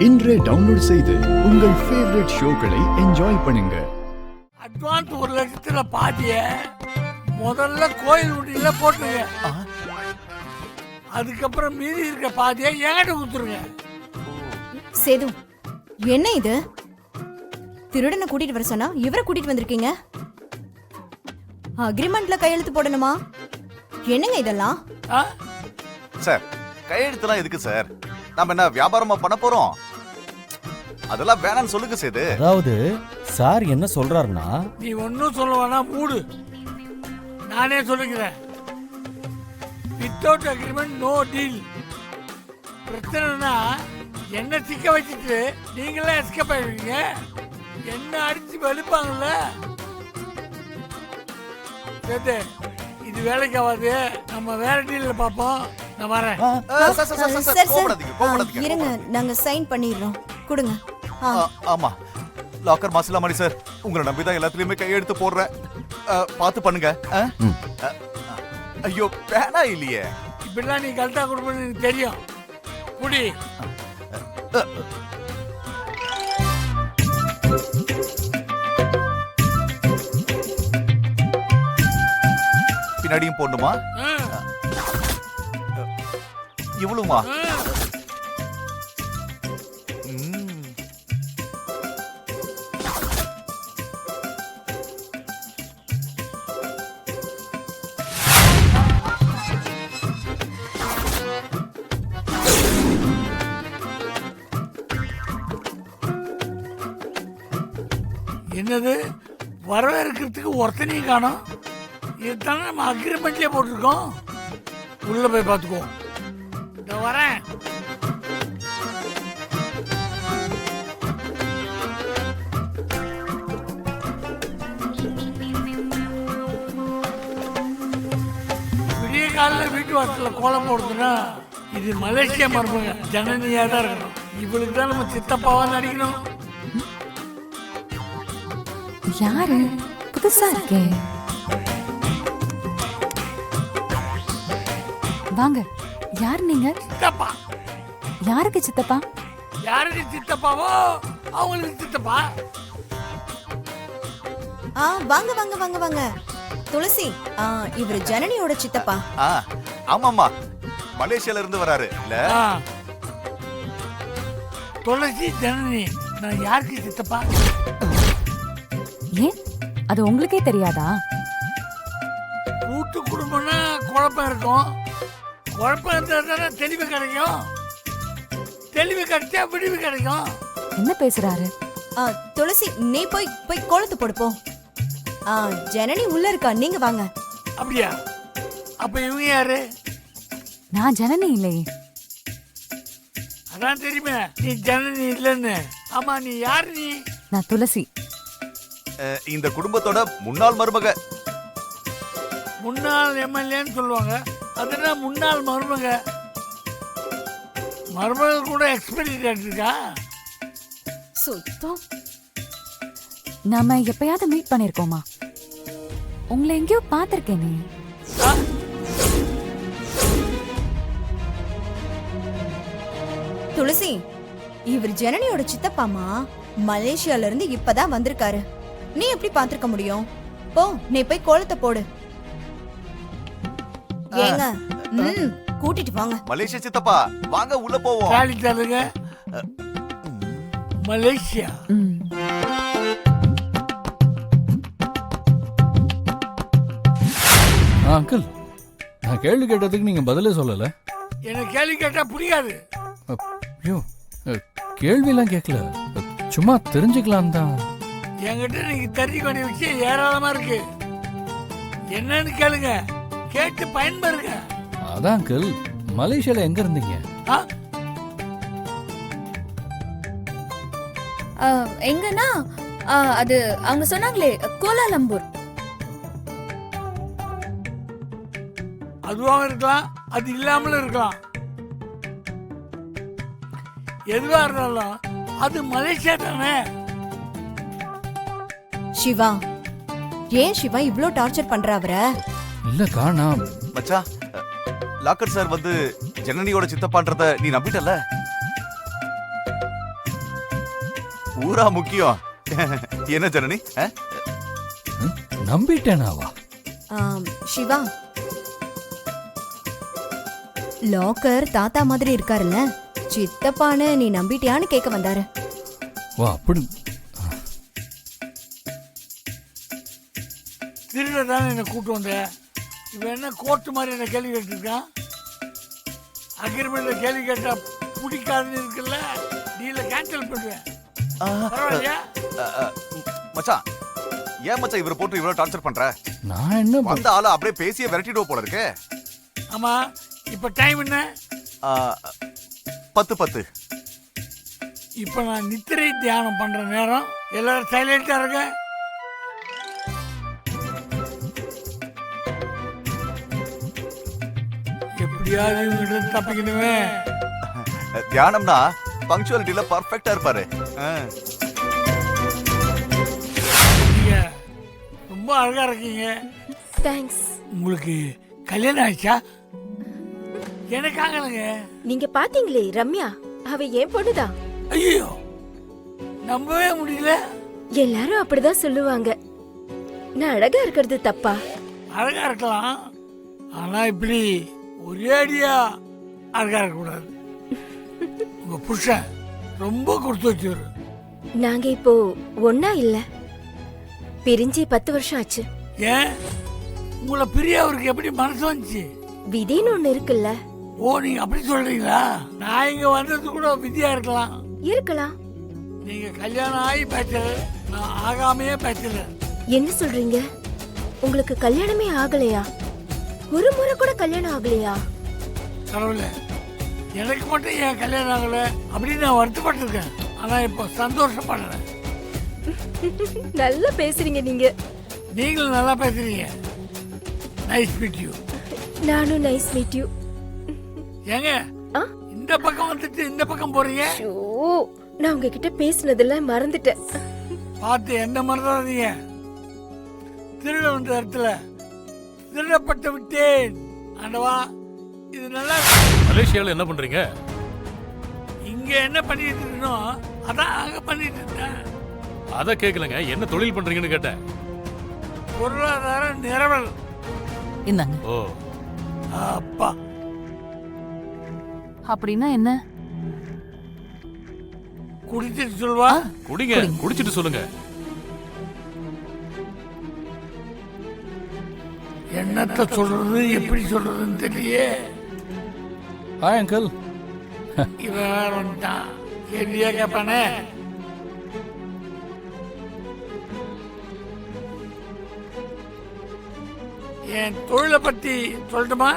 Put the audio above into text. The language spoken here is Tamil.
இன்றே டவுன்லோட் செய்து உங்கள் ஃபேவரட் ஷோக்களை என்ஜாய் பண்ணுங்க. அட்வான்ஸ் 1,00,000 பாதிய முதல்ல கோயில் உண்டியில போட்டுருங்க. அதுக்கப்புறம் மீதி இருக்க பாதியை என்கிட்ட கொடுத்துருங்க. சேது, என்ன இது? திருடனை கூட்டிட்டு வர சொன்னா இவரை கூட்டிட்டு வந்திருக்கீங்க. அக்ரிமெண்ட்ல கையெழுத்து போடணுமா? என்னங்க இதெல்லாம்? சார், கையெழுத்துலாம் எதுக்கு சார்? நாம என்ன வியாபாரமா பண்ண போறோம்? அதெல்லாம் வேணாம்னு சொல்லுங்க சேது. அதாவது சார் என்ன சொல்றாருன்னா, நீ ஒன்னும் சொல்ல வேணாம், மூடு. நானே சொல்லுகிறேன். Without agreement no deal. பிரச்சனைனா என்ன சிக்க வச்சுட்டு நீங்களே எஸ்கேப் ஆயிடுவீங்க. என்ன அடிச்சு வெளுப்பாங்கல்ல. சேது, இது வேலைக்கு ஆகாது. நம்ம வேற டீல்ல பாப்போம். நான் வரேன். இருங்க, நாங்க சைன் பண்ணிடுறோம். கொடுங்க. ஆமா, லாக்கர் மாசிலா மணி சார், உங்களை நம்பிதான் எல்லாத்துலயுமே கையெழுத்து போடுறேன். பார்த்து பண்ணுங்க. ஐயோ, பேனா இல்லையே. இப்படிலாம் நீ கரெக்டா கொடுப்பேன்னு எனக்கு தெரியும். குடி. பின்னாடியும் போடணுமா? இவ்வளவுமா? என்னது, வரவேற்கிறதுக்கு ஒருத்தனையும் காணோம். இதுதானே நம்ம அக்ரிமெண்ட்லயே போட்டிருக்கோம். உள்ள போய் பார்த்துக்கோ. நான் வரேன். விடிய காலில் வீட்டு வாசல்ல கோலம் போடுறதுன்னா இது மலேசியா மருமக ஜனனியா தான் இருக்கணும். இவளுக்கு தான் நம்ம சித்தப்பாவா நடிக்கணும். யாரு? புதுசா இருக்கே. வாங்க. யார் நீங்க? சித்தப்பா. யாருக்கு சித்தப்பா? யாருக்கு சித்தப்பாவோ அவங்களுக்கு சித்தப்பா. வாங்க வாங்க வாங்க வாங்க. துளசி, இவர் ஜனனியோட சித்தப்பா. ஆமாமா, மலேசியால இருந்து வராரு இல்ல? துளசி, ஜனனி, நான் யாருக்கு சித்தப்பா? ஏன், அது உங்களுக்கே தெரியாதா? கூட்டு குடும்பம்னா குழப்பம் இருக்கும். குழப்பம் இருந்தா தானே தெளிவு கிடைக்கும். தெளிவு கிடைச்சா விடிவு கிடைக்கும். என்ன பேசுறாரு? துளசி, நீ போய் போய் கோலத்து போடுப்போம். ஜனனி உள்ள இருக்கா, நீங்க வாங்க. அப்படியா? அப்ப இவங்க யாரு? நான் ஜனனி இல்லையே. அதான் தெரியுமே நீ ஜனனி இல்லைன்னு. ஆமா, நீ யாரு? நீ? நான் துளசி. இந்த குடும்பத்தோட முன்னாள் மருமக. முன்னாள் எம்எல்ஏன்னு சொல்லுவாங்க. அதுனா முன்னாள் மருமக. மருமக கூட எக்ஸ்பீரியன்ஸ் இருக்கா? சுத்தம். நாம எப்பயாவது மீட் பண்ணிருக்கோமா? உங்களை எங்கேயோ பாத்திருக்கேனே. துளசி, இவர் ஜனனியோட சித்தப்பாமா. மலேசியால இருந்து இப்பதான் வந்திருக்காரு. நீ எப்படி பாத்திருக்க முடியும்? போ, நீ போய் கோலத்தை போடு. ஏங்க, கூட்டிட்டு வாங்க. மலேசியா சித்தப்பா, வாங்க உள்ள போவோம். காலி தருங்க. மலேசியா. அங்கிள், நான் கேள்வி கேட்டதுக்கு நீங்க பதிலே சொல்லல. எனக்கு கேள்வி கேட்டா புரியாது. ஐயோ, கேள்வியெல்லாம் கேட்கல, சும்மா தெரிஞ்சுக்கலாம் தான். என்கிட்ட நீங்க தெரிஞ்சுக்க வேண்டிய விஷயம் ஏராளமா இருக்கு. என்னன்னு கேளுங்க, கேட்டு பயன்பெறுங்க. அதான் அங்கிள், மலேசியால எங்க இருந்தீங்க? எங்கன்னா அது அவங்க சொன்னாங்களே, கோலாலம்பூர். அதுவாக இருக்கலாம், அது இல்லாமலும் இருக்கலாம். எதுவா இருந்தாலும் அது மலேசியா தானே. சிவா, ஏன் சிவா இவ்ளோ டார்ச்சர் பண்ற அவர? இல்ல காணாம். மச்சா, லாக்கர் சார் வந்து ஜனனியோட சித்தப்பான்றத நீ நம்பிட்டல? ஊரா முக்கியம். என்ன ஜனனி? நம்பிட்டேனாவா? சிவா, லாக்கர் தாத்தா மாதிரி இருக்காருல்ல, சித்தப்பான்னு நீ நம்பிட்டியான்னு கேட்க வந்தாரு. ஓ அப்படி. திருட தானே என்னை கூட்டு வந்த. இவன் என்ன கோர்ட்டு மாதிரி என்ன கேள்வி கேட்டுருக்கான்? அக்ரிமெண்ட்ல கேள்வி கேட்டா பிடிக்காதுன்னு இருக்குல்ல, டீல கேன்சல் பண்ணுவேன். பரவாயில்லையா? மச்சான், ஏன் மச்சான் இவரை போட்டு இவ்வளவு டார்ச்சர் பண்ற? நான் என்ன வந்த ஆளு அப்படியே பேசிய விரட்டிடுவோம் போல இருக்கு. ஆமா, இப்ப டைம் என்ன? 10:10. இப்ப நான் நித்திரை தியானம் பண்ற நேரம். எல்லாரும் சைலண்டா இருங்க. எப்படியாவது இவங்கிட்ட தப்பிக்கணுமே. தியானம்னா பங்க்சுவாலிட்டில பர்ஃபெக்ட்டா இருப்பாரு. நீங்க ரொம்ப அழகா இருக்கீங்க. தேங்க்ஸ். உங்களுக்கு கல்யாணம் ஆயிடுச்சா? எனக்கு ஆகலைங்க. நீங்க பாத்தீங்களே ரம்யா, அவ ஏன் பொண்ணுதான். ஐயோ, நம்பவே முடியல. எல்லாரும் அப்படிதான் சொல்லுவாங்க. நான் அழகா இருக்கிறது தப்பா? அழகா இருக்கலாம், ஆனா இப்படி ஒரே அடியா அழகா இருக்கக்கூடாது. உங்க புருஷன் ரொம்ப கொடுத்து வச்சுரு. நாங்க இப்போ ஒன்னா இல்ல, பிரிஞ்சு 10 வருஷம் ஆச்சு. ஏன் உங்களை பிரிய அவருக்கு எப்படி மனசு வந்துச்சு? விதின்னு ஒண்ணு இருக்குல்ல. ஓ, நீங்க அப்படி சொல்றீங்களா? நான் இங்க வந்தது கூட விதியா இருக்கலாம். இருக்கலாம். நீங்க கல்யாணம் ஆகி பேச்சலர், நான் ஆகாமையே பேச்சலர். என்ன சொல்றீங்க? உங்களுக்கு கல்யாணமே ஆகலையா? ஒரு முறை கூட கல்யாணம் ஆகலையா? கடவுளே, எனக்கு மட்டும் ஏன் கல்யாணம் ஆகல அப்படின்னு நான் வருத்தப்பட்டிருக்கேன். ஆனா இப்போ சந்தோஷப்படுறேன். நல்லா பேசுறீங்க நீங்க. நீங்களும் நல்லா பேசுறீங்க. Nice meet you. நானும் நைஸ் மீட் யூ. ஏங்க, இந்த பக்கம் வந்துட்டு இந்த பக்கம் போறீங்க? நான் உங்ககிட்ட பேசினதெல்லாம் மறந்துட்டேன். பார்த்து என்ன மறந்துடாதீங்க. திருட வந்த இடத்துல திருடப்பட்டு விட்டேன். ஆண்டவா, இது நல்லா. மலேசியாவில் என்ன பண்றீங்க? இங்க என்ன பண்ணிட்டு இருக்கணும் அதான் அங்க பண்ணிட்டு இருந்தேன். அத கேட்கலங்க, என்ன தொழில் பண்றீங்கன்னு கேட்டேன். பொருளாதார நிரவல். இந்தாங்க. ஓ, அப்பா, அப்படின்னா என்ன? குடிச்சிட்டு சொல்வா. குடிங்க, குடிச்சிட்டு சொல்லுங்க. என்னத்த சொல்றது, எப்படி சொல்றதுன்னு தெரியலையே. Hi uncle. இவன் வேற வந்துட்டான், கேள்வியா கேட்பானே. என் தொழிலை பத்தி சொல்லட்டுமா?